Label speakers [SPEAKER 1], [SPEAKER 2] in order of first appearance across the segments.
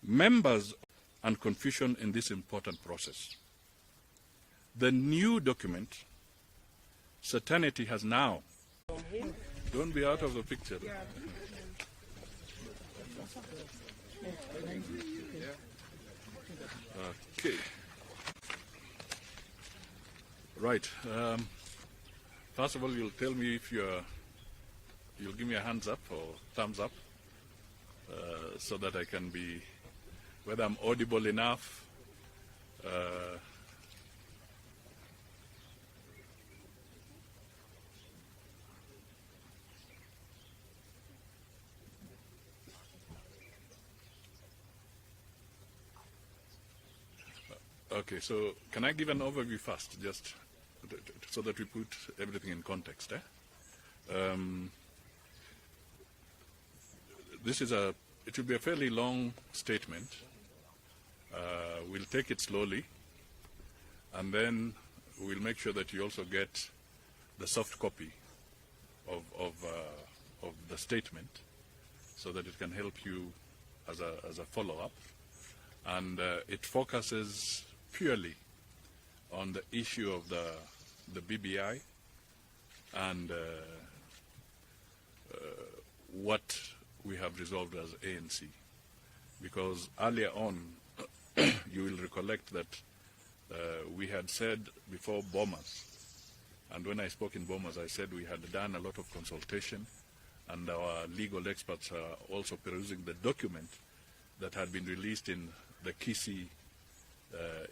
[SPEAKER 1] members and confusion in this important process. The new document, certainty has now. Don't be out of the picture. Okay. Right. First of all, you'll tell me if you'll give me a hands up or thumbs up, so that I can be, whether I'm audible enough. Okay, so can I give an overview first, just so that we put everything in context? It will be a fairly long statement. We'll take it slowly, and then we'll make sure that you also get the soft copy of the statement, so that it can help you as a follow-up. And it focuses purely on the issue of the BBI and what we have resolved as ANC. Because earlier on, you will recollect that we had said before Bomas, and when I spoke in Bomas, I said we had done a lot of consultation, and our legal experts are also perusing the document that had been released in the Kisii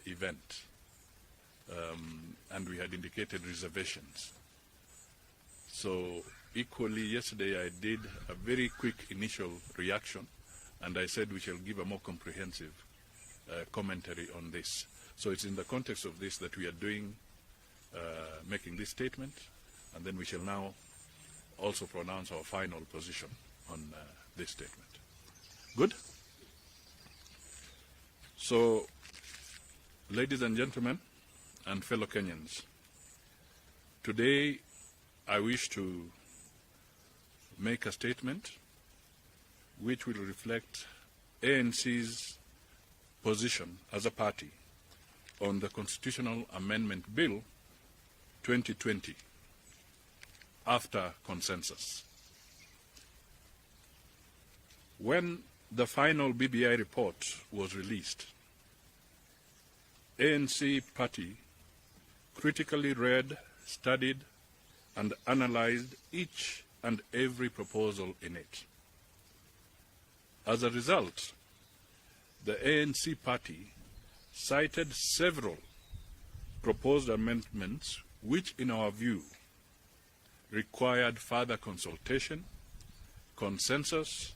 [SPEAKER 1] event, and we had indicated reservations. So equally, yesterday I did a very quick initial reaction, and I said we shall give a more comprehensive commentary on this. So it's in the context of this that we are doing, making this statement, and then we shall now also pronounce our final position on this statement. Good? So, ladies and gentlemen, and fellow Kenyans, today I wish to make a statement which will reflect ANC's position as a party on the Constitutional Amendment Bill 2020 after consensus. When the final BBI report was released, ANC party critically read, studied, and analyzed each and every proposal in it. As a result, the ANC party cited several proposed amendments which, in our view, required further consultation, consensus,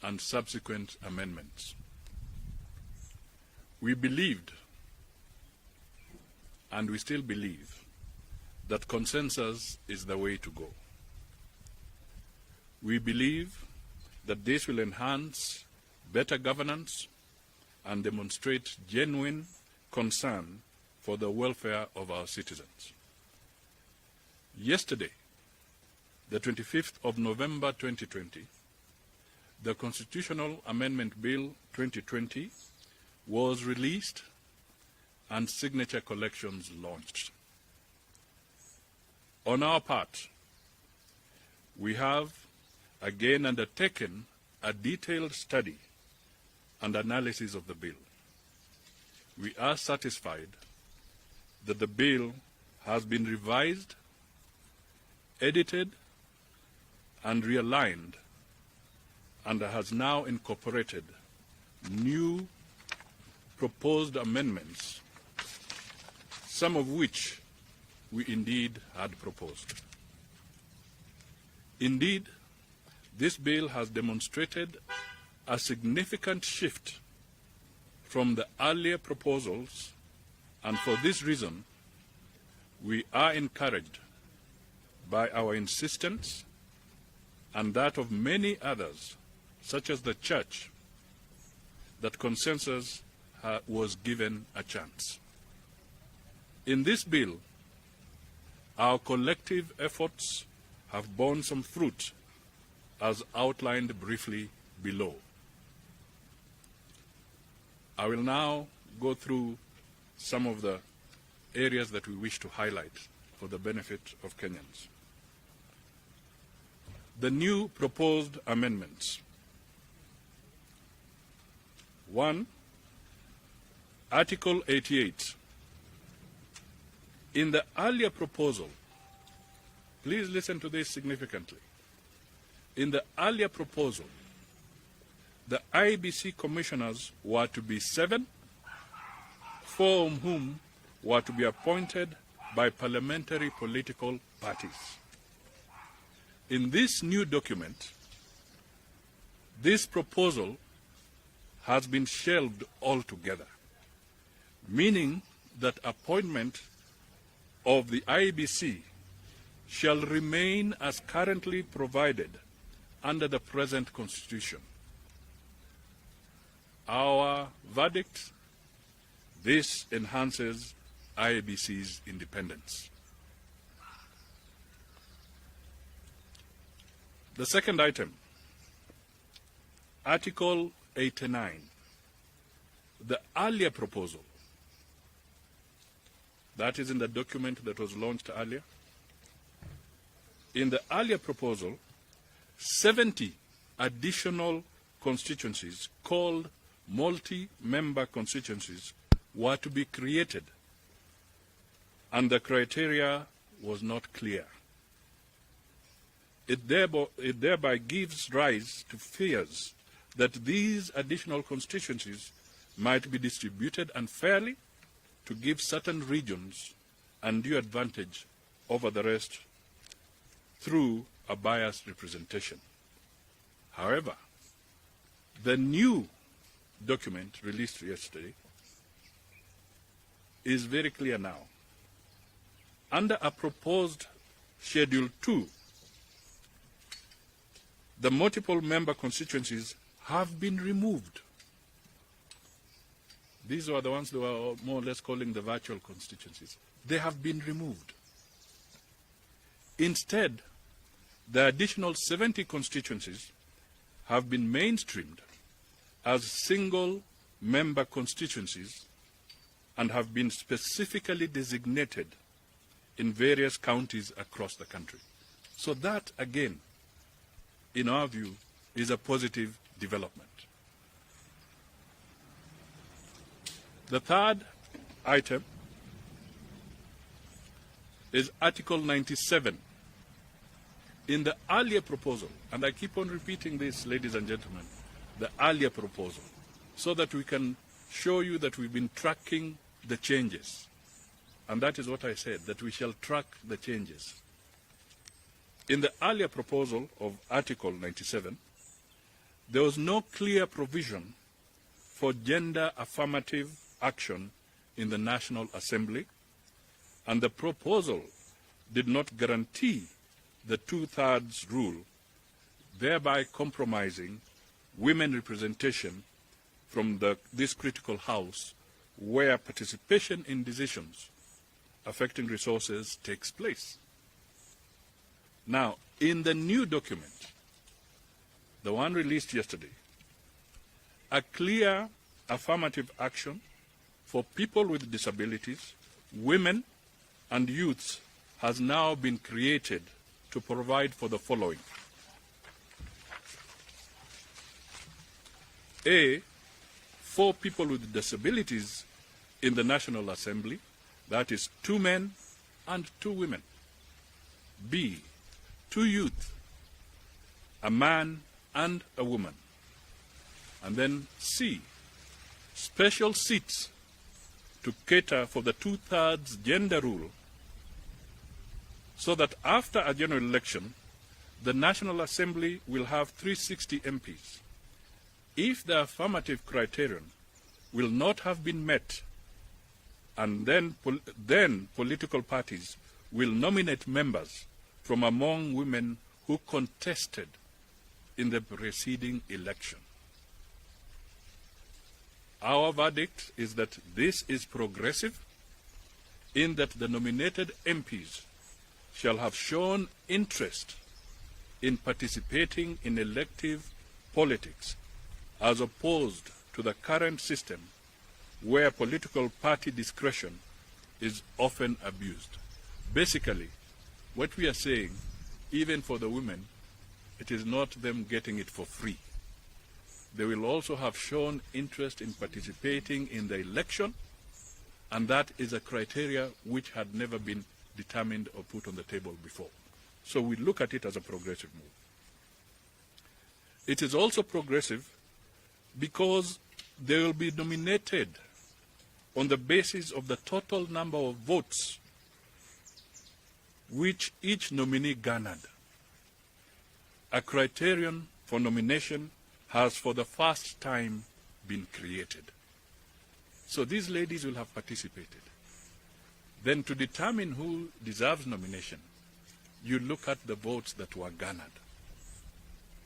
[SPEAKER 1] and subsequent amendments. We believed, and we still believe, that consensus is the way to go. We believe that this will enhance better governance and demonstrate genuine concern for the welfare of our citizens. Yesterday, the 25th of November 2020, the Constitutional Amendment Bill 2020 was released and signature collections launched. On our part, we have again undertaken a detailed study and analysis of the bill. We are satisfied that the bill has been revised, edited, and realigned, and has now incorporated new proposed amendments, some of which we indeed had proposed. Indeed, this bill has demonstrated a significant shift from the earlier proposals, and for this reason, we are encouraged by our insistence and that of many others, such as the Church, that consensus was given a chance. In this bill, our collective efforts have borne some fruit, as outlined briefly below. I will now go through some of the areas that we wish to highlight for the benefit of Kenyans. The new proposed amendments. 1. Article 88. In the earlier proposal, please listen to this significantly. In the earlier proposal, the IEBC commissioners were to be 7, 4 of whom were to be appointed by parliamentary political parties. In this new document, this proposal has been shelved altogether, meaning that appointment of the IEBC shall remain as currently provided under the present Constitution. Our verdict: this enhances IEBC's independence. The second item, Article 89. The earlier proposal, that is in the document that was launched earlier. In the earlier proposal, 70 additional constituencies called multi-member constituencies were to be created, and the criteria was not clear. It thereby gives rise to fears that these additional constituencies might be distributed unfairly to give certain regions undue advantage over the rest through a biased representation. However, the new document released yesterday is very clear now. Under a proposed Schedule 2, the multiple member constituencies have been removed. These were the ones they were more or less calling the virtual constituencies. They have been removed. Instead, the additional 70 constituencies have been mainstreamed as single member constituencies and have been specifically designated in various counties across the country. So that, again, in our view, is a positive development. The third item is Article 97. In the earlier proposal, and I keep on repeating this, ladies and gentlemen, the earlier proposal, so that we can show you that we've been tracking the changes. And that is what I said, that we shall track the changes. In the earlier proposal of Article 97, there was no clear provision for gender affirmative action in the National Assembly, and the proposal did not guarantee the two-thirds rule, thereby compromising women representation from this critical house where participation in decisions affecting resources takes place. Now, in the new document, the one released yesterday, a clear affirmative action for people with disabilities, women, and youths has now been created to provide for the following. A, for people with disabilities in the National Assembly, that is 2 men and 2 women. B, 2 youth, a man and a woman. And then C, special seats to cater for the two-thirds gender rule, so that after a general election, the National Assembly will have 360 MPs. If the affirmative criterion will not have been met, and then political parties will nominate members from among women who contested in the preceding election. Our verdict is that this is progressive, in that the nominated MPs shall have shown interest in participating in elective politics, as opposed to the current system where political party discretion is often abused. Basically, what we are saying, even for the women, it is not them getting it for free. They will also have shown interest in participating in the election, and that is a criteria which had never been determined or put on the table before. So we look at it as a progressive move. It is also progressive because they will be nominated on the basis of the total number of votes which each nominee garnered. A criterion for nomination has for the first time been created. So these ladies will have participated. Then to determine who deserves nomination, you look at the votes that were garnered.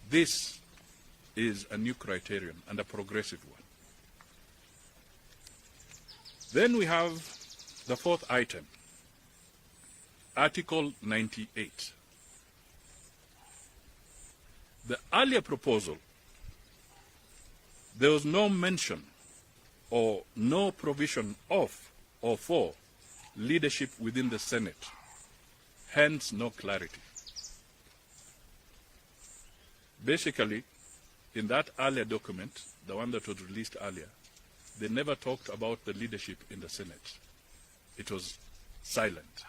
[SPEAKER 1] This is a new criterion and a progressive one. Then we have the fourth item, Article 98. The earlier proposal, there was no mention or no provision of or for leadership within the Senate, hence no clarity. Basically, in that earlier document, the one that was released earlier, they never talked about the leadership in the Senate. It was silent.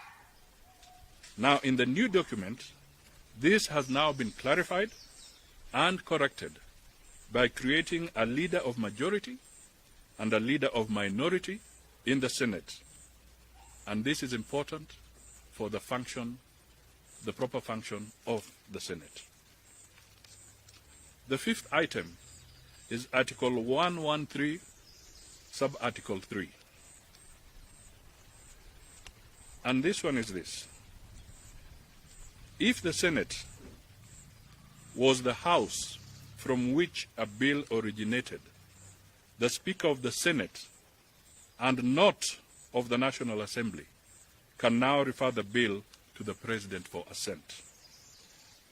[SPEAKER 1] Now, in the new document, this has now been clarified and corrected by creating a leader of majority and a leader of minority in the Senate. And this is important for the function, the proper function of the Senate. The fifth item is Article 113, Sub-Article 3. And this one is this. If the Senate was the house from which a bill originated, the Speaker of the Senate, and not of the National Assembly, can now refer the bill to the President for assent,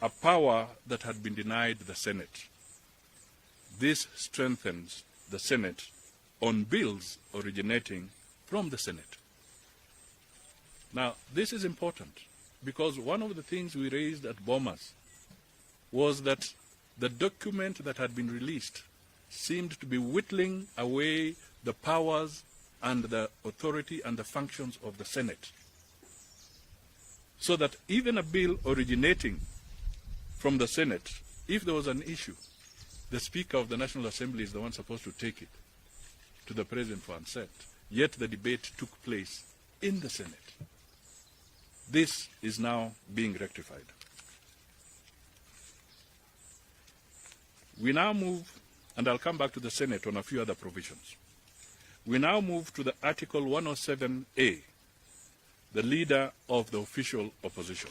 [SPEAKER 1] a power that had been denied the Senate. This strengthens the Senate on bills originating from the Senate. Now, this is important because one of the things we raised at Bomas was that the document that had been released seemed to be whittling away the powers and the authority and the functions of the Senate. So that even a bill originating from the Senate, if there was an issue, the Speaker of the National Assembly is the one supposed to take it to the President for assent. Yet the debate took place in the Senate. This is now being rectified. We now move, and I'll come back to the Senate on a few other provisions. We now move to the Article 107A, the leader of the official opposition.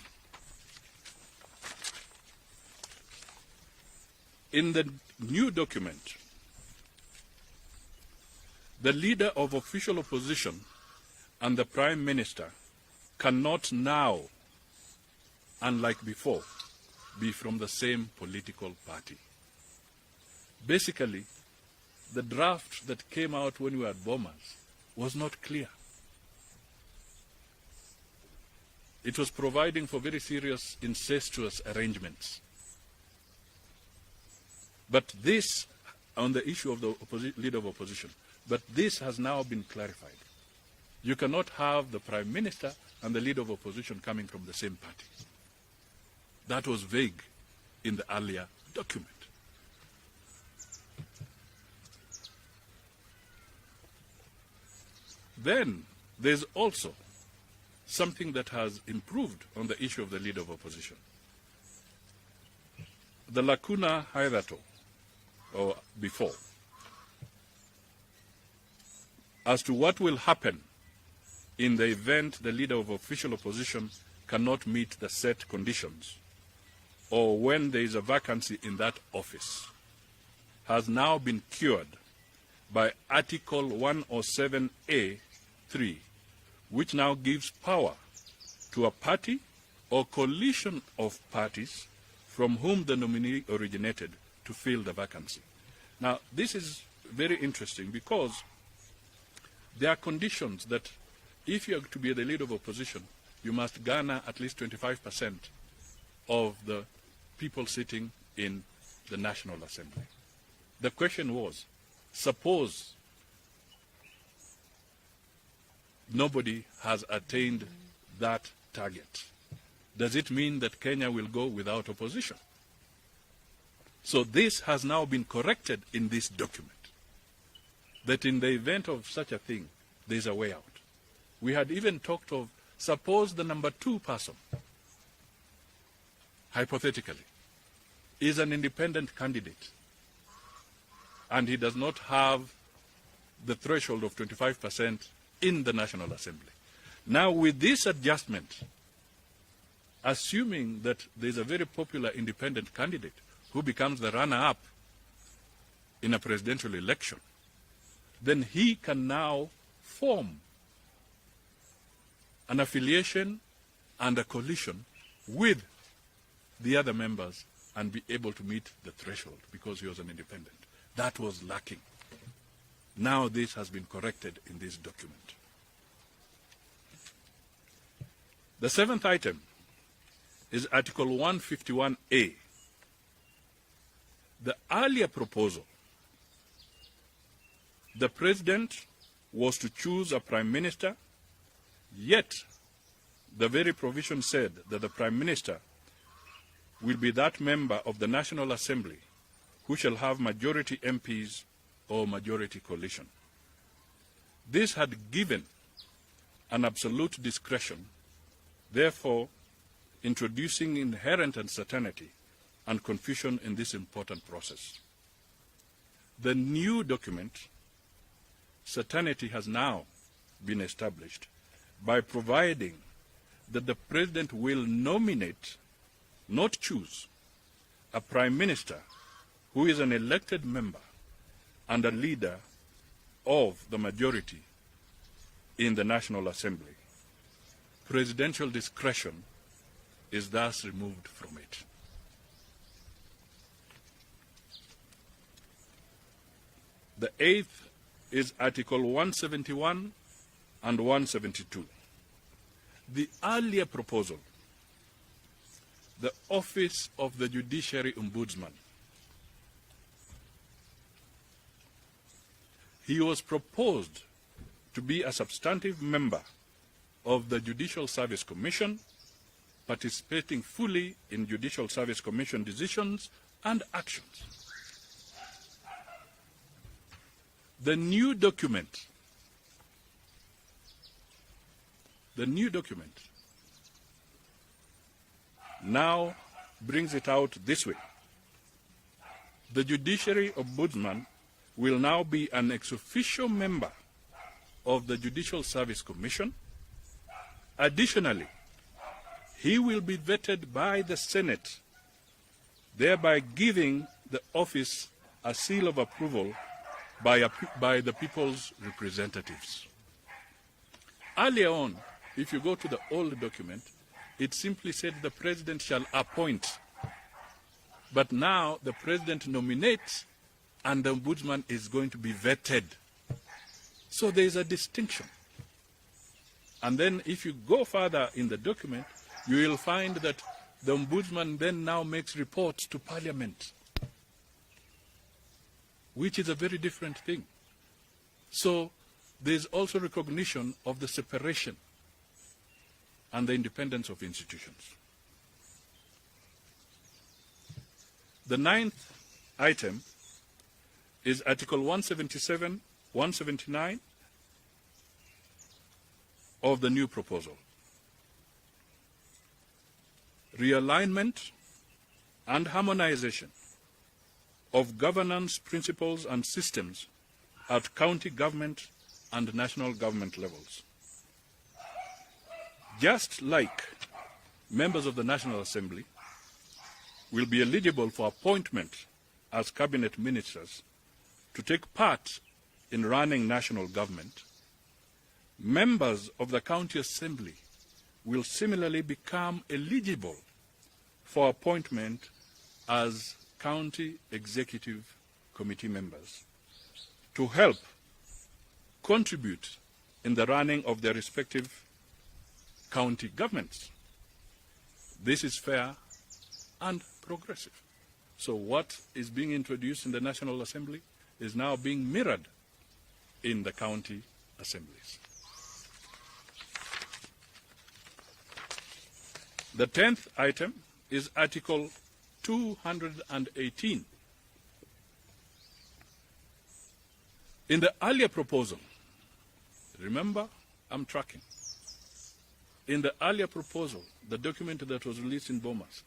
[SPEAKER 1] In the new document, the leader of official opposition and the Prime Minister cannot now, unlike before, be from the same political party. Basically, the draft that came out when we were at Bomas was not clear. It was providing for very serious incestuous arrangements. But this, on the issue of the leader of opposition, but this has now been clarified. You cannot have the Prime Minister and the leader of opposition coming from the same party. That was vague in the earlier document. Then there's also something that has improved on the issue of the leader of opposition. The lacuna hitherto, or before, as to what will happen in the event the leader of official opposition cannot meet the set conditions, or when there is a vacancy in that office, has now been cured by Article 107A(3), which now gives power to a party or coalition of parties from whom the nominee originated to fill the vacancy. Now, this is very interesting because there are conditions that if you are to be the leader of opposition, you must garner at least 25% of the people sitting in the National Assembly. The question was, suppose nobody has attained that target. Does it mean that Kenya will go without opposition? So this has now been corrected in this document, that in the event of such a thing, there is a way out. We had even talked of, suppose the number 2 person, hypothetically, is an independent candidate, and he does not have the threshold of 25% in the National Assembly. Now, with this adjustment, assuming that there is a very popular independent candidate who becomes the runner-up in a presidential election, then he can now form an affiliation and a coalition with the other members and be able to meet the threshold because he was an independent. That was lacking. Now this has been corrected in this document. The 7th item is Article 151A. The earlier proposal, the President was to choose a Prime Minister, yet the very provision said that the Prime Minister will be that member of the National Assembly who shall have majority MPs or majority coalition. This had given an absolute discretion, therefore introducing inherent uncertainty and confusion in this important process. The new document, certainty has now been established by providing that the President will nominate, not choose, a Prime Minister who is an elected member and a leader of the majority in the National Assembly. Presidential discretion is thus removed from it. The 8th is Article 171 and 172. The earlier proposal, the Office of the Judiciary Ombudsman, he was proposed to be a substantive member of the Judicial Service Commission, participating fully in Judicial Service Commission decisions and actions. The new document now brings it out this way. The Judiciary Ombudsman will now be an ex officio member of the Judicial Service Commission. Additionally, he will be vetted by the Senate, thereby giving the office a seal of approval by the people's representatives. Earlier on, if you go to the old document, it simply said the President shall appoint. But now the President nominates and the Ombudsman is going to be vetted. So there is a distinction. And then if you go further in the document, you will find that the Ombudsman then now makes reports to Parliament, which is a very different thing. So there is also recognition of the separation and the independence of institutions. The 9th item is Article 177, 179 of the new proposal. Realignment and harmonization of governance principles and systems at county government and national government levels. Just like members of the National Assembly will be eligible for appointment as cabinet ministers to take part in running national government, members of the county assembly will similarly become eligible for appointment as county executive committee members to help contribute in the running of their respective county governments. This is fair and progressive. So what is being introduced in the National Assembly is now being mirrored in the county assemblies. The 10th item is Article 218. In the earlier proposal, remember, I'm tracking. In the earlier proposal, the document that was released in Bomas,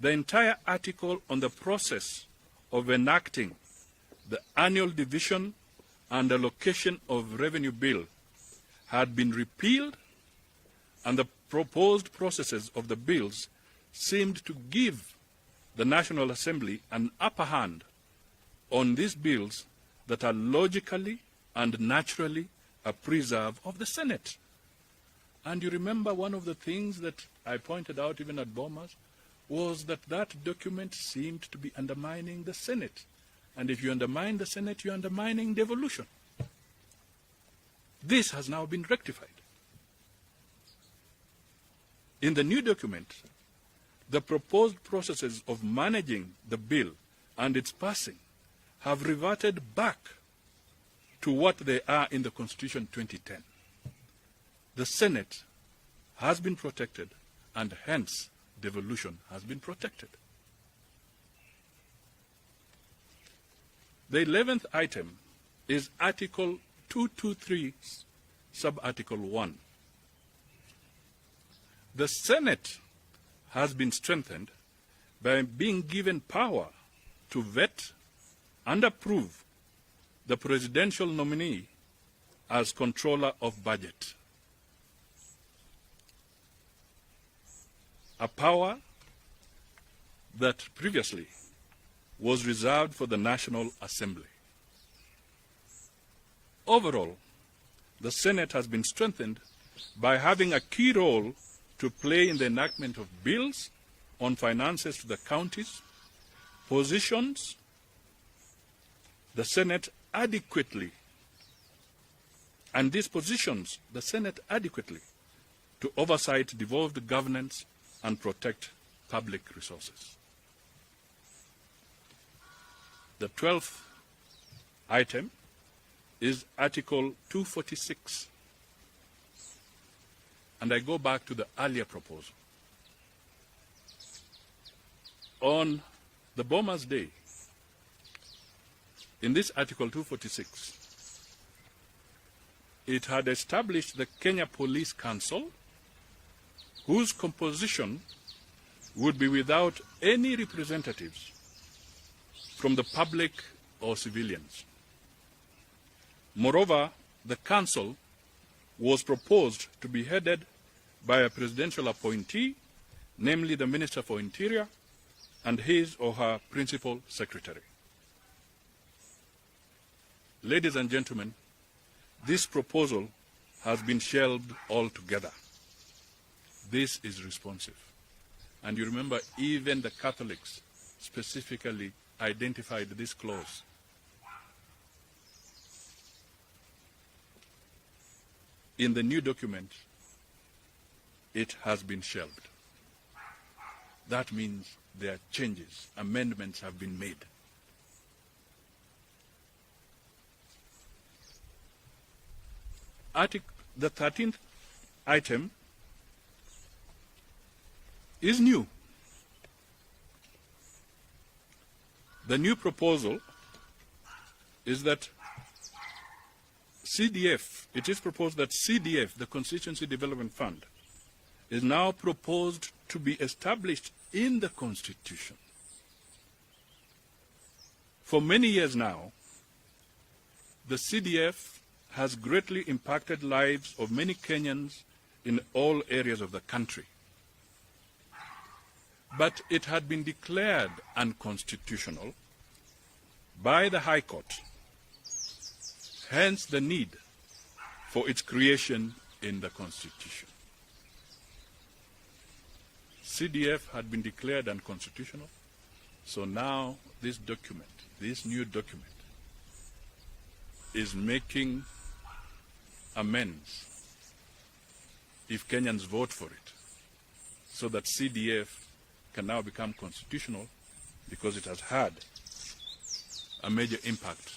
[SPEAKER 1] the entire article on the process of enacting the annual division and allocation of revenue bill had been repealed, and the proposed processes of the bills seemed to give the National Assembly an upper hand on these bills that are logically and naturally a preserve of the Senate. And you remember one of the things that I pointed out even at Bomas was that that document seemed to be undermining the Senate. And if you undermine the Senate, you're undermining devolution. This has now been rectified. In the new document, the proposed processes of managing the bill and its passing have reverted back to what they are in the Constitution 2010. The Senate has been protected, and hence devolution has been protected. The 11th item is Article 223, Sub-Article 1. The Senate has been strengthened by being given power to vet and approve the presidential nominee as controller of budget, a power that previously was reserved for the National Assembly. Overall, the Senate has been strengthened by having a key role to play in the enactment of bills on finances to the counties, positions the Senate adequately, and these positions the Senate adequately to oversight devolved governance and protect public resources. The 12th item is Article 246. And I go back to the earlier proposal. On the Bomas Day, in this Article 246, it had established the Kenya Police Council, whose composition would be without any representatives from the public or civilians. Moreover, the council was proposed to be headed by a presidential appointee, namely the Minister for Interior and his or her principal secretary. Ladies and gentlemen, this proposal has been shelved altogether. This is responsive. And you remember, even the Catholics specifically identified this clause. In the new document, it has been shelved. That means there are changes, amendments have been made. The 13th item is new. The new proposal is that CDF, it is proposed that CDF, the Constituency Development Fund, is now proposed to be established in the Constitution. For many years now, the CDF has greatly impacted lives of many Kenyans in all areas of the country. But it had been declared unconstitutional by the High Court, hence the need for its creation in the Constitution. CDF had been declared unconstitutional, so now this document, this new document, is making amends if Kenyans vote for it, so that CDF can now become constitutional, because it has had a major impact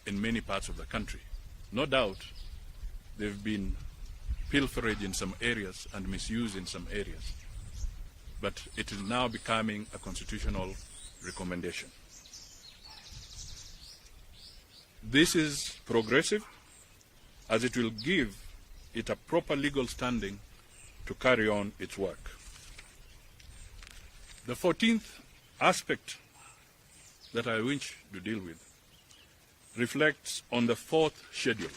[SPEAKER 1] in many parts of the country. No doubt there have been pilferage in some areas and misuse in some areas, but it is now becoming a constitutional recommendation. This is progressive, as it will give it a proper legal standing to carry on its work. The 14th aspect that I wish to deal with reflects on the 4th schedule.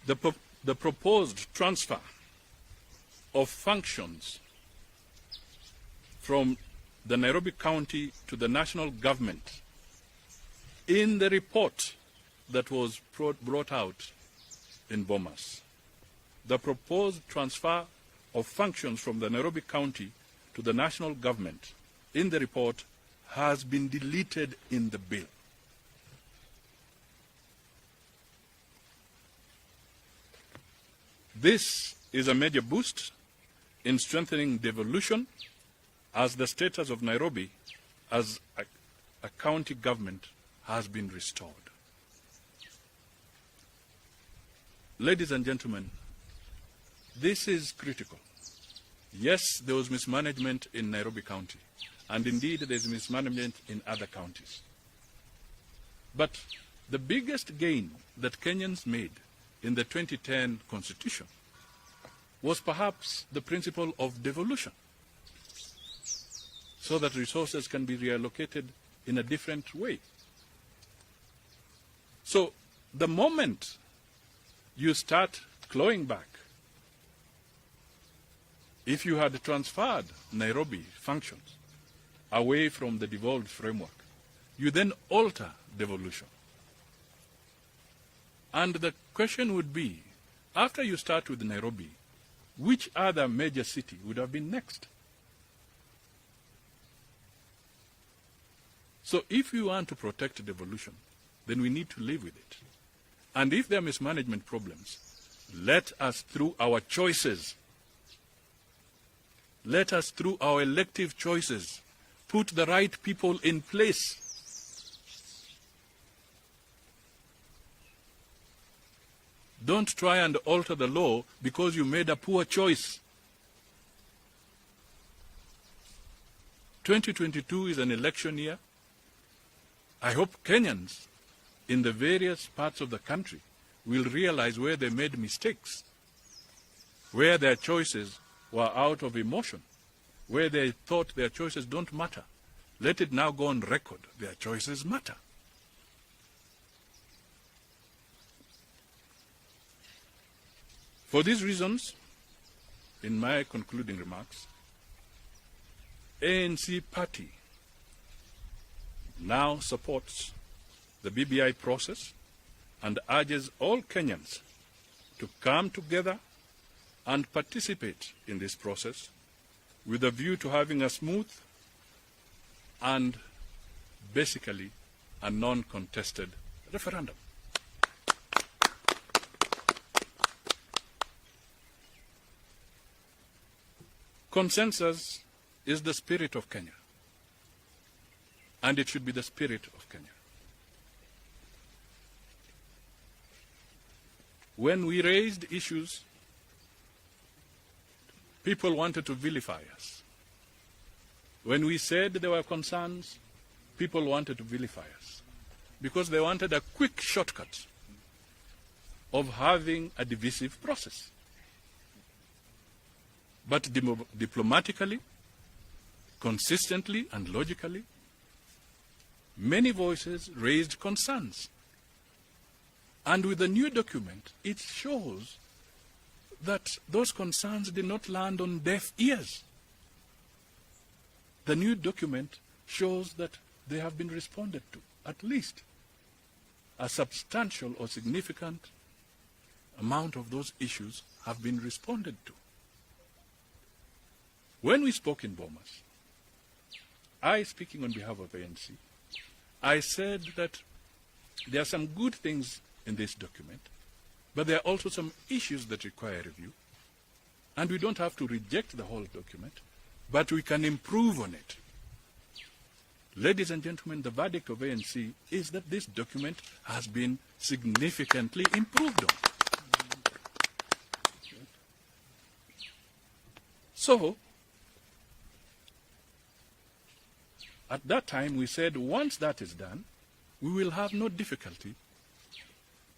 [SPEAKER 1] The proposed transfer of functions from the Nairobi County to the national government in the report that was brought out in Bomas. The proposed transfer of functions from the Nairobi County to the national government in the report has been deleted in the bill. This is a major boost in strengthening devolution, as the status of Nairobi as a county government has been restored. Ladies and gentlemen, this is critical. Yes, there was mismanagement in Nairobi County, and indeed there is mismanagement in other counties. But the biggest gain that Kenyans made in the 2010 Constitution was perhaps the principle of devolution, so that resources can be reallocated in a different way. So the moment you start clawing back, if you had transferred Nairobi functions away from the devolved framework, you then alter devolution. And the question would be, after you start with Nairobi, which other major city would have been next? So if we want to protect devolution, then we need to live with it. And if there are mismanagement problems, let us, through our choices, let us, through our elective choices, put the right people in place. Don't try and alter the law because you made a poor choice. 2022 is an election year. I hope Kenyans in the various parts of the country will realize where they made mistakes, where their choices were out of emotion, where they thought their choices don't matter. Let it now go on record. Their choices matter. For these reasons, in my concluding remarks, ANC party now supports the BBI process and urges all Kenyans to come together and participate in this process with a view to having a smooth and basically a non-contested referendum. Consensus is the spirit of Kenya, and it should be the spirit of Kenya. When we raised issues, people wanted to vilify us. When we said there were concerns, people wanted to vilify us because they wanted a quick shortcut of having a divisive process. But diplomatically, consistently and logically, many voices raised concerns. And with the new document, it shows that those concerns did not land on deaf ears. The new document shows that they have been responded to. At least a substantial or significant amount of those issues have been responded to. When we spoke in Bomas, I, speaking on behalf of ANC, I said that there are some good things in this document, but there are also some issues that require review. And we don't have to reject the whole document, but we can improve on it. Ladies and gentlemen, the verdict of ANC is that this document has been significantly improved on. So, at that time we said once that is done, we will have no difficulty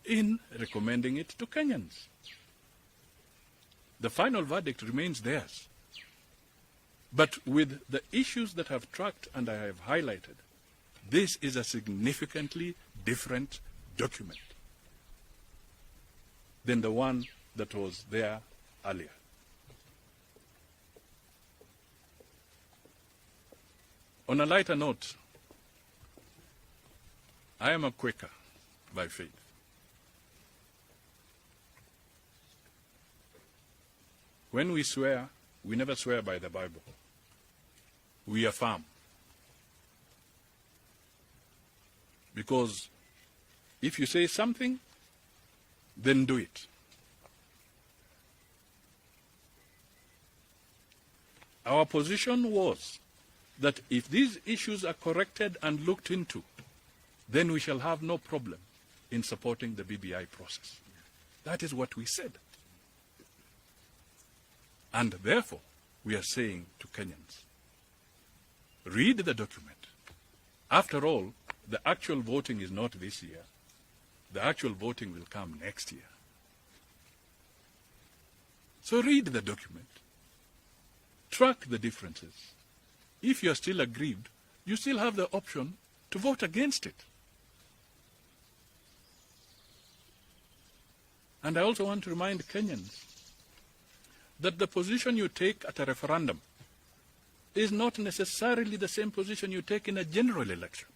[SPEAKER 1] in recommending it to Kenyans. The final verdict remains theirs. But with the issues that I've tracked and I have highlighted, this is a significantly different document than the one that was there earlier. On a lighter note, I am a Quaker by faith. When we swear, we never swear by the Bible. We affirm. Because if you say something, then do it. Our position was that if these issues are corrected and looked into, then we shall have no problem in supporting the BBI process. That is what we said. And therefore, we are saying to Kenyans, read the document. After all, the actual voting is not this year. The actual voting will come next year. So read the document. Track the differences. If you are still aggrieved, you still have the option to vote against it. And I also want to remind Kenyans that the position you take at a referendum is not necessarily the same position you take in a general election.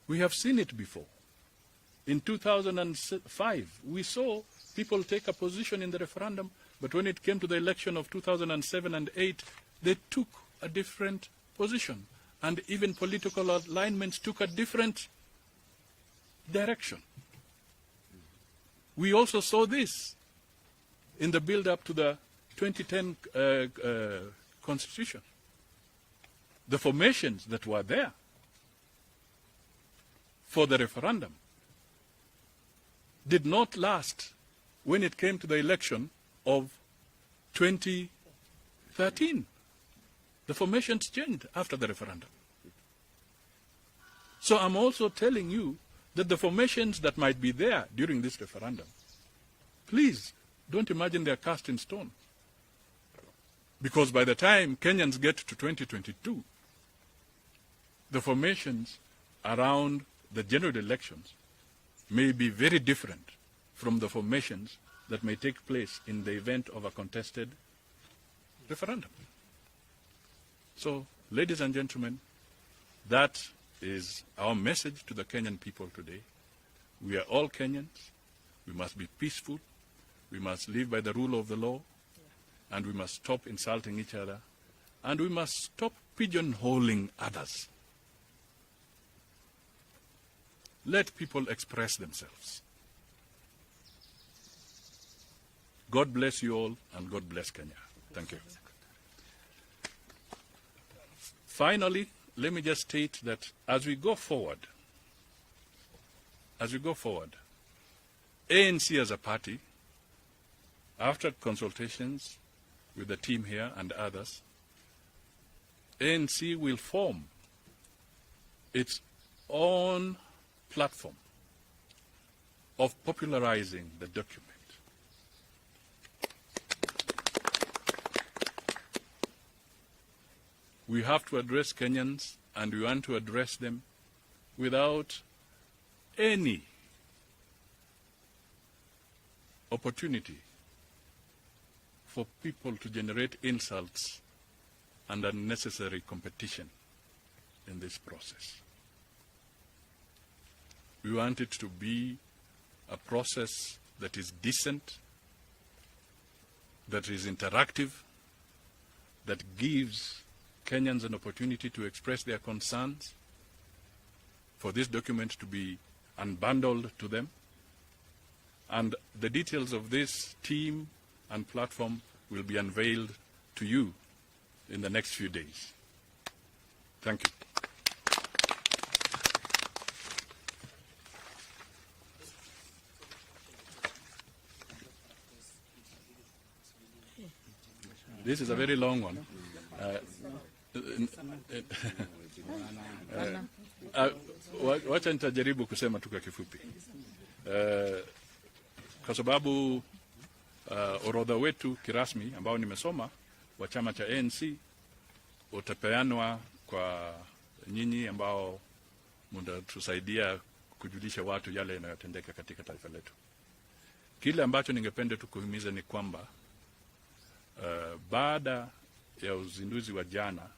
[SPEAKER 1] We have seen it before. In 2005, we saw people take a position in the referendum, but when it came to the election of 2007 and 2008, they took a different position. And even political alignments took a different direction. We also saw this in the build-up to the 2010 Constitution. The formations that were there for the referendum did not last when it came to the election of 2013. The formations changed after the referendum. So I'm also telling you that the formations that might be there during this referendum, please don't imagine they're cast in stone. Because by the time Kenyans get to 2022, the formations around the general elections may be very different from the formations that may take place in the event of a contested referendum. So, ladies and gentlemen, that is our message to the Kenyan people today. We are all Kenyans. We must be peaceful. We must live by the rule of the law. And we must stop insulting each other. And we must stop pigeonholing others. Let people express themselves. God bless you all, and God bless Kenya. Thank you. Finally, let me just state that as we go forward, ANC as a party, after consultations with the team here and others, ANC will form its own platform of popularizing the document. We have to address Kenyans, and we want to address them without any opportunity for people to generate insults and unnecessary competition in this process. We want it to be a process that is decent, that is interactive, that gives Kenyans an opportunity to express their concerns, for this document to be unbundled to them. And the details of this team and platform will be unveiled to you in the next few days. Thank you. This is a very long one. Wacha nitajaribu kusema tu kwa kifupi. Kwa sababu orodha wetu kirasmi ambao nimesoma wa chama cha ANC utapeanwa kwa nyinyi ambao mtatusaidia kujulisha watu yale yanayotendeka katika taifa letu. Kile ambacho ningependa tukuhimiza ni kwamba baada ya uzinduzi wa jana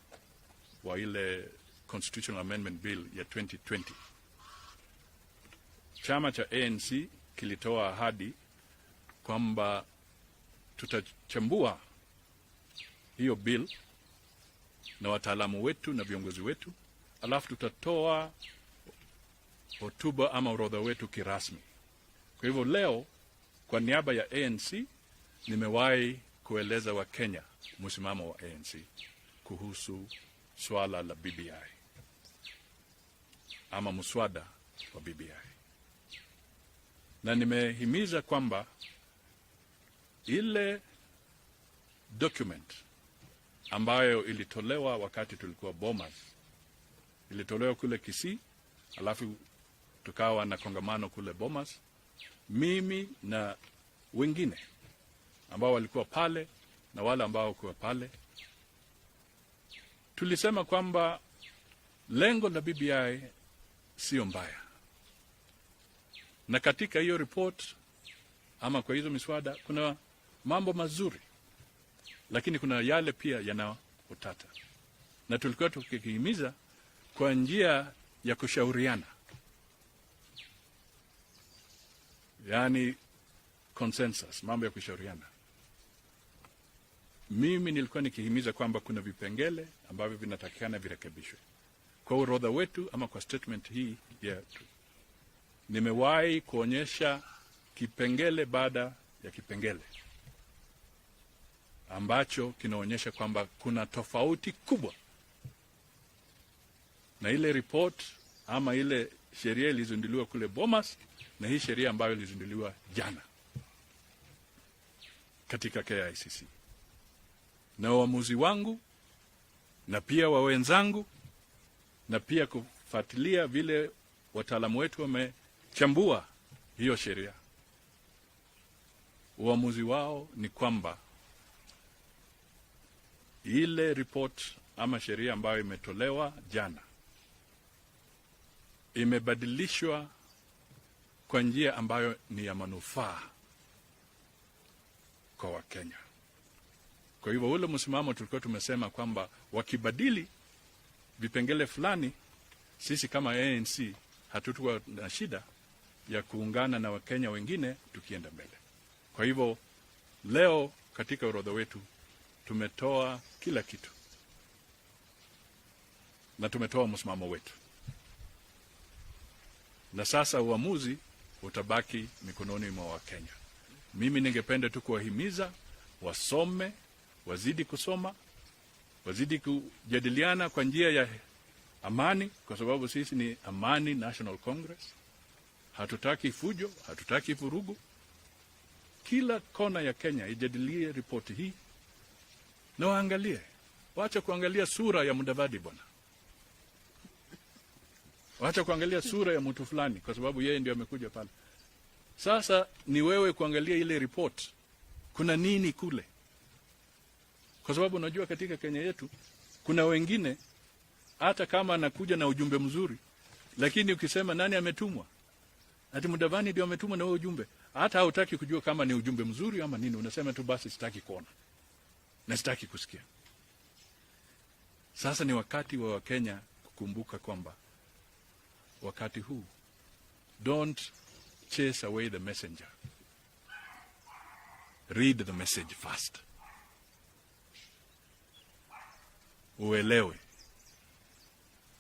[SPEAKER 1] wa ile Constitutional Amendment Bill ya 2020, chama cha ANC kilitoa ahadi kwamba tutachambua hiyo bill na wataalamu wetu na viongozi wetu, alafu tutatoa hotuba ama orodha wetu kirasmi. Kwa hivyo leo kwa niaba ya ANC nimewahi kueleza wa Kenya msimamo wa ANC kuhusu swala la BBI ama muswada wa BBI, na nimehimiza kwamba ile document ambayo ilitolewa wakati tulikuwa Bomas, ilitolewa kule Kisii, alafu tukawa na kongamano kule Bomas, mimi na wengine ambao walikuwa pale na wale ambao kwa pale, tulisema kwamba lengo la BBI sio mbaya, na katika hiyo report ama kwa hizo miswada kuna mambo mazuri, lakini kuna yale pia yana utata, na tulikuwa tukihimiza kwa njia ya kushauriana, yani consensus, mambo ya kushauriana. Mimi nilikuwa nikihimiza kwamba kuna vipengele ambavyo vinatakikana virekebishwe. Kwa orodha wetu ama kwa statement hii yetu, nimewahi kuonyesha kipengele baada ya kipengele ambacho kinaonyesha kwamba kuna tofauti kubwa na ile report ama ile sheria ilizinduliwa kule Bomas na hii sheria ambayo ilizinduliwa jana katika KICC. Na uamuzi wangu na pia wa wenzangu na pia kufuatilia vile wataalamu wetu wamechambua hiyo sheria, uamuzi wao ni kwamba ile report ama sheria ambayo imetolewa jana imebadilishwa kwa njia ambayo ni ya manufaa kwa Wakenya. Kwa hivyo ule msimamo tulikuwa tumesema kwamba wakibadili vipengele fulani, sisi kama ANC hatutakuwa na shida ya kuungana na Wakenya wengine tukienda mbele. Kwa hivyo leo katika orodha wetu tumetoa kila kitu na tumetoa msimamo wetu, na sasa uamuzi utabaki mikononi mwa Wakenya. Mimi ningependa tu kuwahimiza wasome, wazidi kusoma, wazidi kujadiliana kwa njia ya amani, kwa sababu sisi ni Amani National Congress. Hatutaki fujo, hatutaki vurugu. Kila kona ya Kenya ijadilie ripoti hii na waangalie. Wacha kuangalia sura ya Mudavadi bwana. Wacha kuangalia sura ya mtu fulani kwa sababu yeye ndio amekuja pale. Sasa ni wewe kuangalia ile report. Kuna nini kule? Kwa sababu unajua katika Kenya yetu kuna wengine hata kama anakuja na ujumbe mzuri, lakini ukisema nani ametumwa, ati Mudavadi ndio ametumwa na huo ujumbe, hata hautaki kujua kama ni ujumbe mzuri ama nini, unasema tu basi sitaki kuona na sitaki kusikia. Sasa ni wakati wa Wakenya kukumbuka kwamba wakati huu, don't chase away the messenger. Read the message first. uelewe,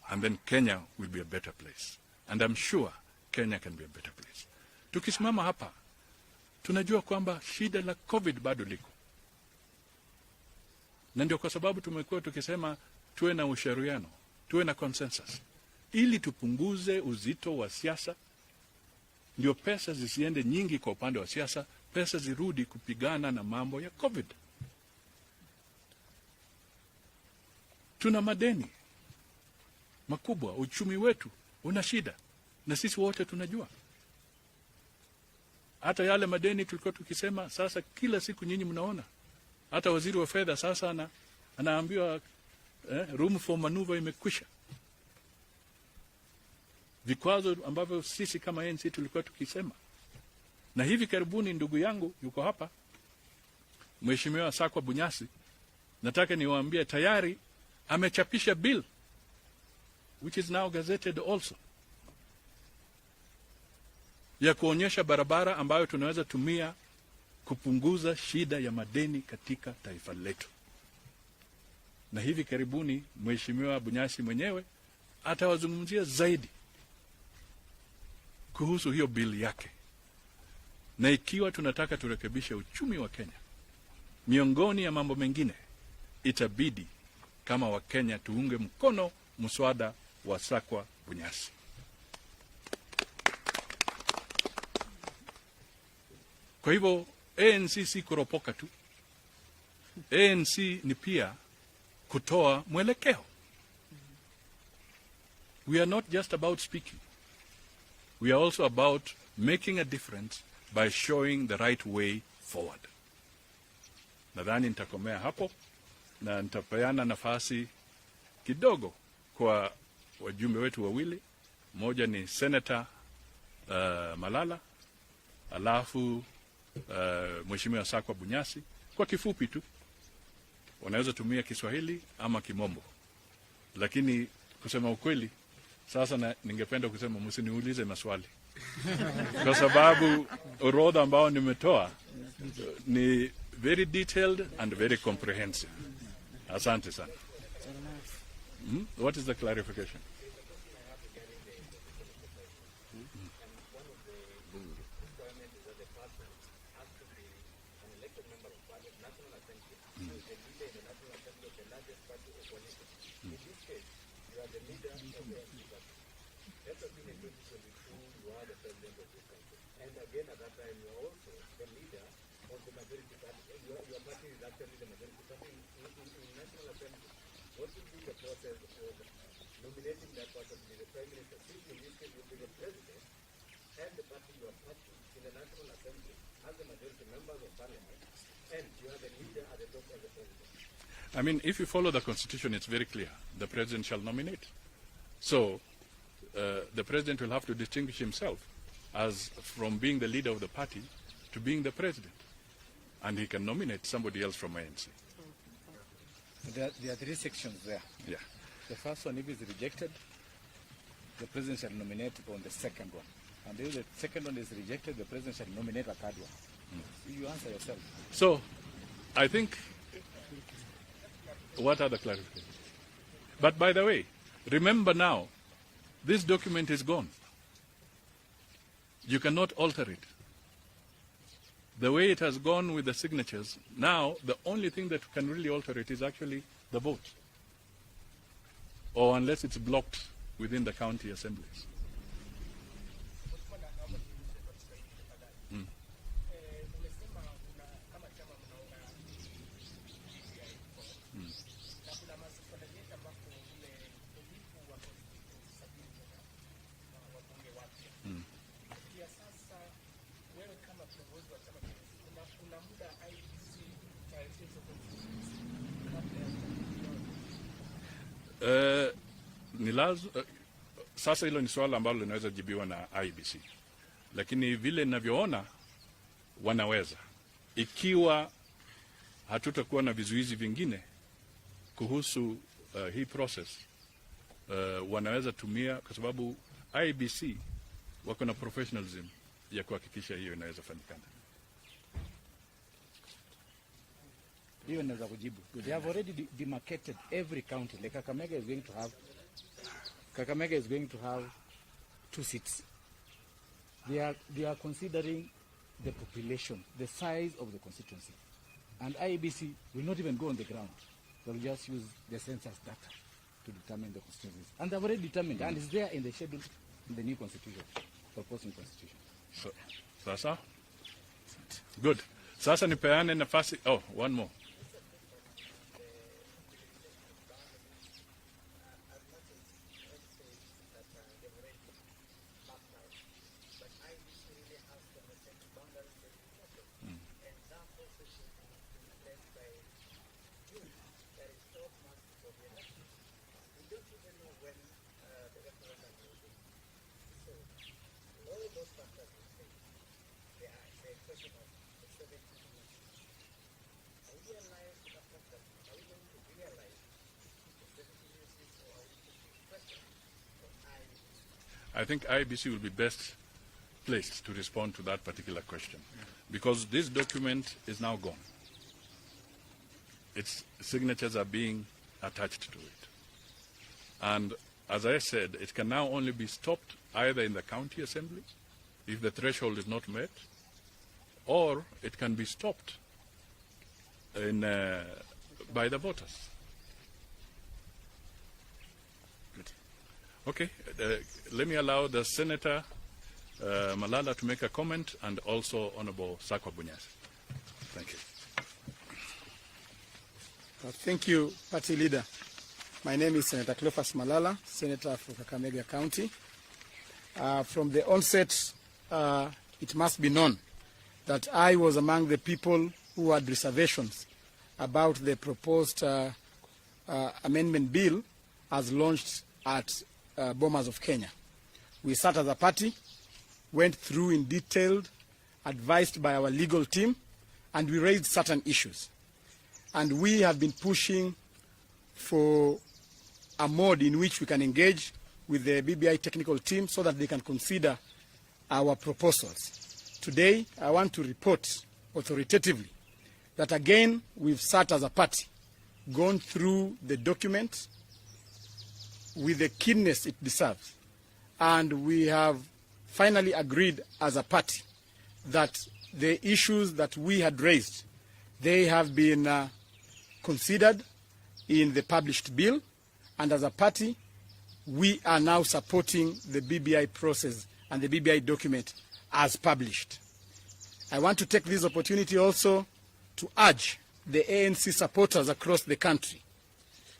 [SPEAKER 1] and then Kenya will be a better place. And I'm sure Kenya can be a better place. Tukisimama hapa, tunajua kwamba shida la COVID bado liko. Na ndio kwa sababu tumekuwa tukisema tuwe na ushauriano, tuwe na consensus, ili tupunguze uzito wa siasa, ndio pesa zisiende nyingi kwa upande wa siasa, pesa zirudi kupigana na mambo ya COVID. Tuna madeni makubwa, uchumi wetu una shida, na sisi wote tunajua. Hata yale madeni tulikuwa tukisema, sasa kila siku nyinyi mnaona. Hata waziri wa fedha sasa anaambiwa room for maneuver imekwisha. Vikwazo ambavyo sisi kama ANC tulikuwa tukisema. Na hivi karibuni ndugu yangu yuko hapa, Mheshimiwa Sakwa Bunyasi, nataka niwaambie tayari amechapisha bill which is now gazetted also, ya kuonyesha barabara ambayo tunaweza tumia kupunguza shida ya madeni katika taifa letu. Na hivi karibuni Mheshimiwa Bunyasi mwenyewe atawazungumzia zaidi kuhusu hiyo bill yake. Na ikiwa tunataka turekebishe uchumi wa Kenya, miongoni ya mambo mengine, itabidi kama wa Kenya tuunge mkono mswada wa Sakwa Bunyasi. Kwa hivyo ANC si kuropoka tu. ANC ni pia kutoa mwelekeo. We are not just about speaking. We are also about making a difference by showing the right way forward. Nadhani nitakomea hapo na nitapeana nafasi kidogo kwa wajumbe wetu wawili. Mmoja ni Senator Malala, alafu Mheshimiwa Sakwa Bunyasi. Kwa kifupi tu, wanaweza tumia Kiswahili ama Kimombo. Lakini kusema ukweli, sasa ningependa kusema msiniulize maswali. Kwa sababu orodha ambao nimetoa ni very detailed and very comprehensive. Asante sana. What is the clarification?
[SPEAKER 2] Nominating that person to be the Prime Minister, which in this case will be the President, and the party you are party in the National Assembly as the majority members of Parliament, and you have a leader at the top of the President.
[SPEAKER 1] I mean, if you follow the Constitution, it's very clear. The President shall nominate. So, the President will have to distinguish himself as from being the leader of the party to being the President. And he can nominate somebody else from ANC.
[SPEAKER 3] There are three sections there.
[SPEAKER 1] Yeah.
[SPEAKER 3] The first one, if it's rejected, the President shall nominate on the second one. And if the second one is rejected, the President shall nominate a third one. You answer yourself.
[SPEAKER 1] So, I think, what are the clarifications? But by the way, remember now, this document is gone. You cannot alter it. The way it has gone with the signatures, now the only thing that can really alter it is actually the vote. Or unless it's blocked within the county assemblies. Sasa hilo ni swala ambalo linaweza jibiwa na IBC. Lakini vile ninavyoona wanaweza. Ikiwa hatutakuwa na vizuizi vingine kuhusu hii process, wanaweza tumia, kwa sababu IBC wako na professionalism ya kuhakikisha hiyo inaweza fanyikana.
[SPEAKER 3] Hiyo naweza kujibu. They have already demarcated every county. Like Kakamega is going to have 2 seats. They are considering the population, the size of the constituency. And IEBC will not even go on the ground. They will just use the census data to determine the constituencies. And they've already determined, and it's there in the schedule in the new constitution, proposing constitution.
[SPEAKER 1] So, sasa? Good. Sasa nipeane nafasi. Oh, one more. I think IBC will be best placed to respond to that particular question, because this document is now gone. Its signatures are being attached to it. And as I said, it can now only be stopped either in the county assembly, if the threshold is not met, or it can be stopped by the voters. Okay, let me allow the Senator Malala to make a comment, and also Honorable Sakwa Bunyasi. Thank you.
[SPEAKER 4] Thank you, Party Leader. My name is Senator Cleophas Malala, Senator for Kakamega County. From the onset, it must be known that I was among the people who had reservations about the proposed amendment bill as launched at Bomas of Kenya. We sat as a party, went through in detail, advised by our legal team, and we raised certain issues. And we have been pushing for a mode in which we can engage with the BBI technical team so that they can consider our proposals. Today, I want to report authoritatively that again, we've sat as a party, gone through the document with the keenness it deserves. And we have finally agreed as a party that the issues that we had raised, they have been considered in the published bill. And as a party, we are now supporting the BBI process and the BBI document as published. I want to take this opportunity also to urge the ANC supporters across the country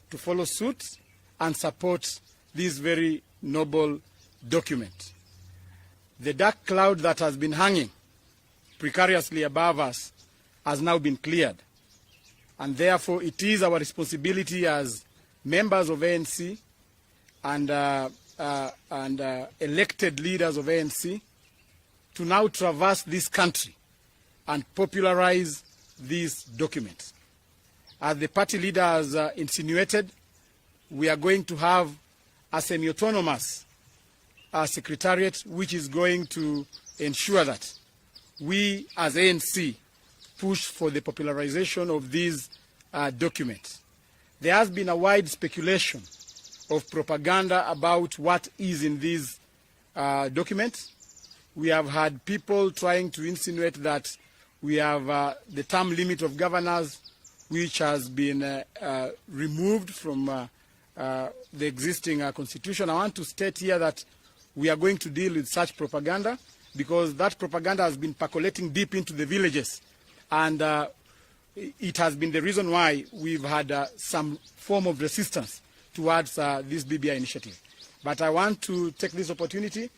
[SPEAKER 4] to follow suit and support this very noble document. The dark cloud that has been hanging precariously above us has now been cleared. And therefore, it is our responsibility as members of ANC and elected leaders of ANC to now traverse this country and popularize these documents. As the party leader has insinuated, we are going to have a semi-autonomous secretariat which is going to ensure that we as ANC push for the popularization of these documents. There has been a wide speculation of propaganda about what is in these documents. We have had people trying to insinuate that we have the term limit of governors, which has been removed from the existing constitution. I want to state here that we are going to deal with such propaganda because that propaganda has been percolating deep into the villages. And it has been the reason why we've had some form of resistance towards this BBI initiative. But I want to take this opportunity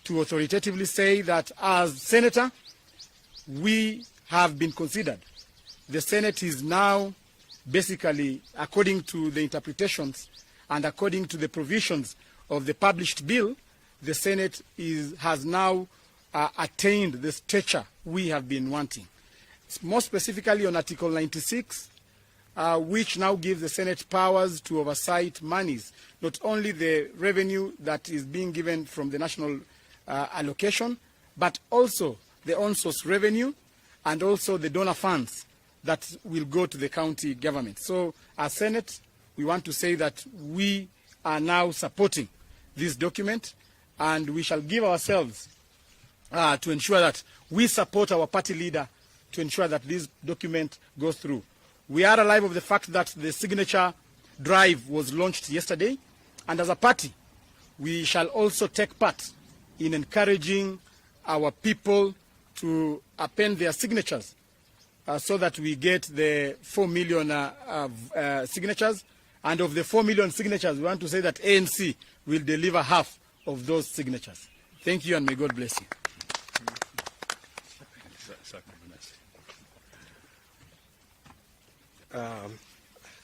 [SPEAKER 4] to authoritatively say that as Senator, we have been considered. The Senate is now basically, according to the interpretations and according to the provisions of the published bill, the Senate has now attained the stature we have been wanting. More specifically on Article 96, which now gives the Senate powers to oversight monies, not only the revenue that is being given from the national allocation, but also the on-source revenue and also the donor funds that will go to the county government. So as Senate, we want to say that we are now supporting this document, and we shall give ourselves to ensure that we support our party leader to ensure that this document goes through. We are alive of the fact that the signature drive was launched yesterday, and as a party, we shall also take part in encouraging our people to append their signatures so that we get the 4 million signatures. And of the 4 million signatures, we want to say that ANC will deliver half of those signatures. Thank you, and may God bless you.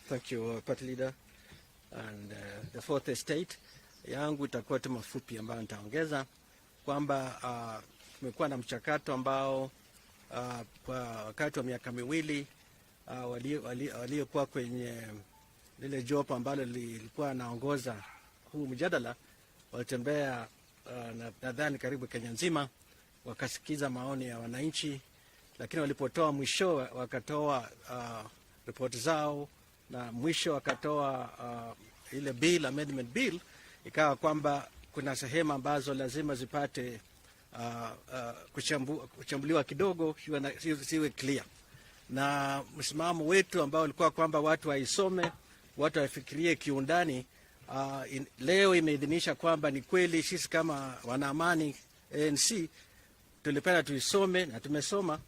[SPEAKER 5] Thank you, Party Leader. And the fourth estate yangu itakuwa tu mafupi ambayo nitaongeza kwamba tumekuwa na mchakato ambao kwa wakati wa miaka miwili waliokuwa kwenye lile jopo ambalo lilikuwa naongoza huu mjadala walitembea nadhani karibu Kenya nzima, wakasikiza maoni ya wananchi, lakini walipotoa mwisho wakatoa ripoti zao, na mwisho wakatoa ile bill, amendment bill, ikawa kwamba kuna sehemu ambazo lazima zipate kuchambuliwa kidogo, siwe clear. Na msimamo wetu ambao ulikuwa kwamba watu waisome, watu wafikirie kiundani, leo imeidhinisha kwamba ni kweli sisi kama wanaamani ANC tulipenda tuisome na tumesoma,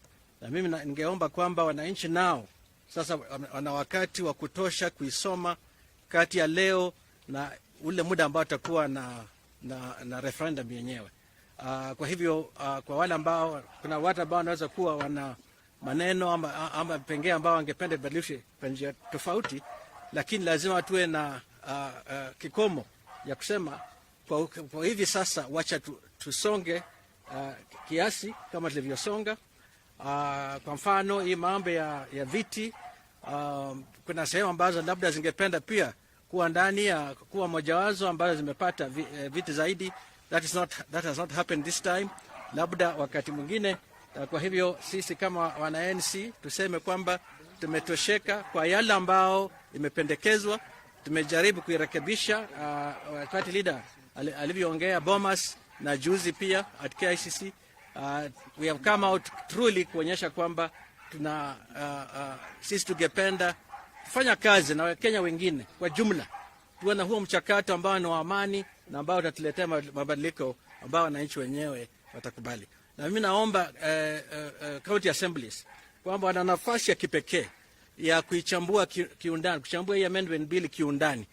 [SPEAKER 5] na mimi ningeomba kwamba wananchi nao sasa wana wakati wa kutosha kuisoma kati ya leo na ule muda ambao atakuwa na referendum yenyewe. Kwa hivyo kwa wale ambao kuna watu ambao wanaweza kuwa wana maneno ama pengine ambao wangependa kubadilisha kwa njia tofauti, lakini lazima tuwe na kikomo ya kusema kwa hivi sasa wacha tusonge kiasi kama tulivyosonga. Kwa mfano hii mambo ya viti, kuna sehemu ambazo labda zingependa pia kuwa ndani ya kuwa mojawazo ambazo zimepata viti zaidi. That has not happened this time, labda wakati mwingine. Kwa hivyo sisi kama wana NC tuseme kwamba tumetosheka kwa yale ambao imependekezwa, tumejaribu kuirekebisha. Party leader alivyoongea Bomas na juzi pia at KICC, we have come out truly kuonyesha kwamba tuna sisi tungependa kufanya kazi na Wakenya wengine kwa jumla, tuwe na huo mchakato ambao ni wa amani na ambao utatuletea mabadiliko ambao wananchi wenyewe watakubali. Na mimi naomba county assemblies kwamba wana nafasi ya kipekee ya kuichambua kiundani, kuchambua hii amendment bill kiundani,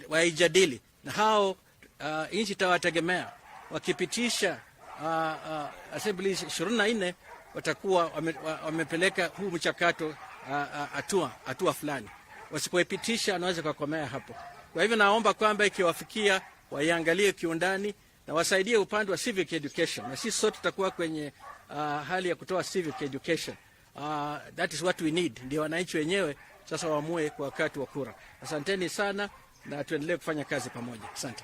[SPEAKER 5] waijadili, na hao nchi tawategemea wakipitisha assemblies 24 watakuwa wamepeleka huu mchakato hatua fulani. Wasipoipitisha wanaweza kukomea hapo. Kwa hivyo naomba kwamba ikiwafikia waiangalie kiundani na wasaidie upande wa civic education, na sisi sote tutakuwa kwenye hali ya kutoa civic education. That is what we need. Ndio wananchi wenyewe sasa waamue kwa wakati wa kura. Asanteni sana na tuendelee kufanya kazi pamoja. Asante.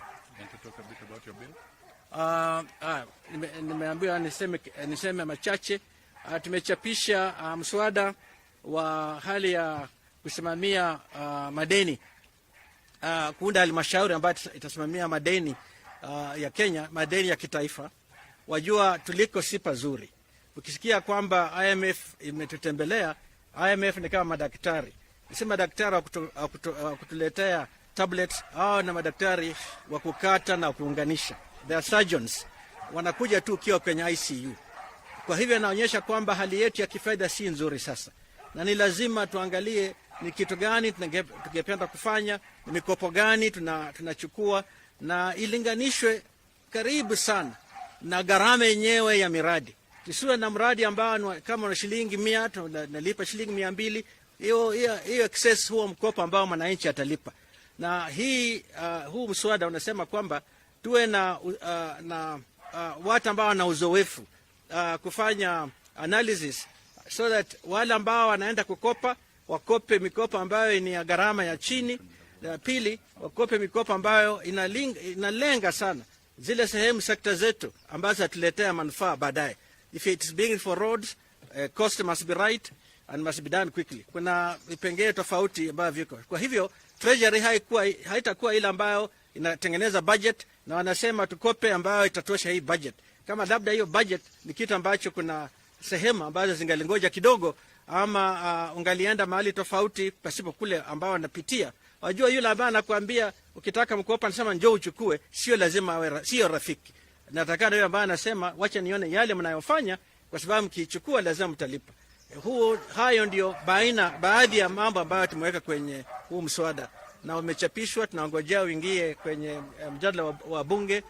[SPEAKER 5] Nimeambiwa niseme machache. Tumechapisha mswada wa hali ya kusimamia madeni, kuunda halmashauri ambayo itasimamia madeni ya Kenya, madeni ya kitaifa. Wajua tuliko si pazuri. Ukisikia kwamba IMF imetutembelea, IMF ni kama madaktari. Si madaktari wa kutuletea tablets, au na madaktari wa kukata na kuunganisha. They are surgeons. Wanakuja tu ukiwa kwenye ICU. Kwa hivyo inaonyesha kwamba hali yetu ya kifedha si nzuri sasa. Na ni lazima tuangalie ni kitu gani tungependa kufanya, ni mikopo gani tunachukua, na ilinganishwe karibu sana na gharama yenyewe ya miradi. Tusiwe na mradi ambao kama na shilingi 100 nalipa shilingi 200, hiyo excess huo mkopo ambao mwananchi atalipa. Na huu mswada unasema kwamba tuwe na watu ambao wana uzoefu kufanya analysis, so that wale ambao wanaenda kukopa wakope mikopo ambayo ni ya gharama ya chini, na pili wakope mikopo ambayo inalenga sana zile sehemu sekta zetu ambazo zatuletea manufaa baadaye. If it is being for roads, cost must be right. and must be done quickly. Kuna vipengele tofauti ambavyo viko. Kwa hivyo Treasury haitakuwa ile ambayo inatengeneza budget na wanasema tukope ambayo itatosha hii budget. Kama labda hiyo budget ni kitu ambacho kuna sehemu ambazo zingalingoja kidogo, ama ungalienda mahali tofauti pasipo kule ambao wanapitia. Wajua yule ambaye anakuambia ukitaka mkopo anasema njoo uchukue, sio lazima awe sio rafiki. Nataka yule ambaye anasema wacha nione yale mnayofanya, kwa sababu mkichukua lazima mtalipa. Hayo ndio baadhi ya mambo ambayo tumeweka kwenye huu mswada na umechapishwa. Tunangojea uingie kwenye mjadala wa bunge.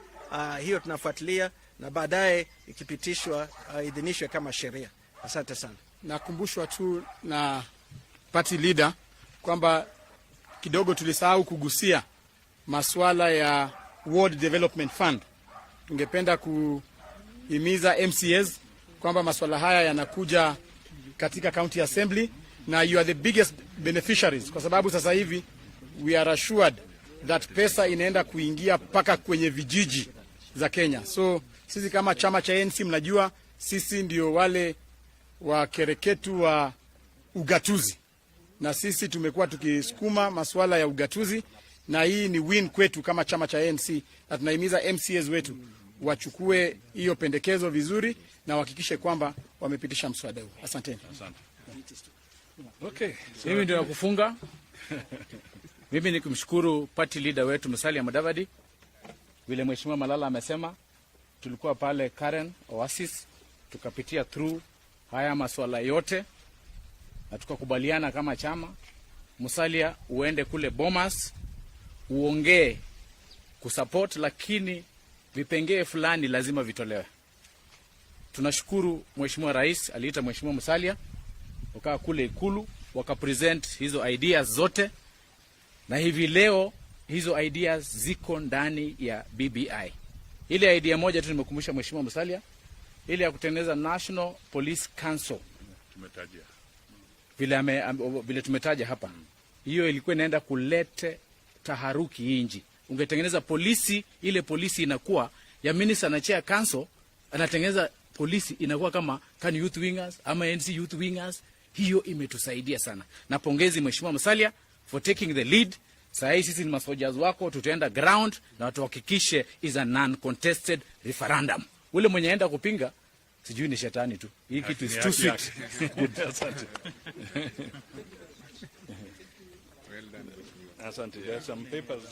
[SPEAKER 5] Hiyo tunafuatilia na baadaye ikipitishwa idhinishwe kama sheria. Asante sana.
[SPEAKER 4] Nakumbushwa tu na party leader kwamba kidogo tulisahau kugusia masuala ya World Development Fund. Tungependa kuhimiza MCAs kwamba masuala haya yanakuja katika county assembly na you are the biggest beneficiaries, kwa sababu sasa hivi we are assured that pesa inaenda kuingia paka kwenye vijiji za Kenya. So sisi kama chama cha ANC, mnajua sisi ndio wale wa kereketu wa ugatuzi, na sisi tumekuwa tukisukuma masuala ya ugatuzi, na hii ni win kwetu kama chama cha ANC, na tunahimiza MCAs wetu wachukue hiyo pendekezo vizuri na wahakikishe kwamba wamepitisha mswada huu. Asanteni.
[SPEAKER 1] Asante.
[SPEAKER 3] Okay, mimi ndio nakufunga. Mimi ni kumshukuru party leader wetu Musalia Mudavadi. Vile Mheshimiwa Malala amesema, tulikuwa pale Karen Oasis, tukapitia through haya masuala yote na tukakubaliana kama chama, Musalia uende kule Bomas uongee kusupport, lakini vipengee fulani lazima vitolewe. Tunashukuru Mheshimiwa Rais aliita Mheshimiwa Musalia wakaa kule Ikulu wakapresent hizo ideas zote, na hivi leo hizo ideas ziko ndani ya BBI. Ile idea moja tu nimekumbusha Mheshimiwa Musalia, ile ya kutengeneza National Police Council
[SPEAKER 1] Tumetaja
[SPEAKER 3] vile tumetaja hapa. Hiyo ilikuwa inaenda kulete taharuki inji. Ungetengeneza polisi, ile polisi inakuwa ya minister na chair council, anatengeneza polisi inakuwa kama Can Youth Wingers ama NC Youth Wingers. Hiyo imetusaidia sana. Na pongezi Mheshimiwa Musalia for taking the lead. Sasa hivi sisi ni masoldiers wako, tutaenda ground na tuhakikishe is a non-contested referendum. Ule mwenye aenda kupinga sijui ni shetani tu. Hii kitu is too sweet.
[SPEAKER 1] Asante. Asante. There are some papers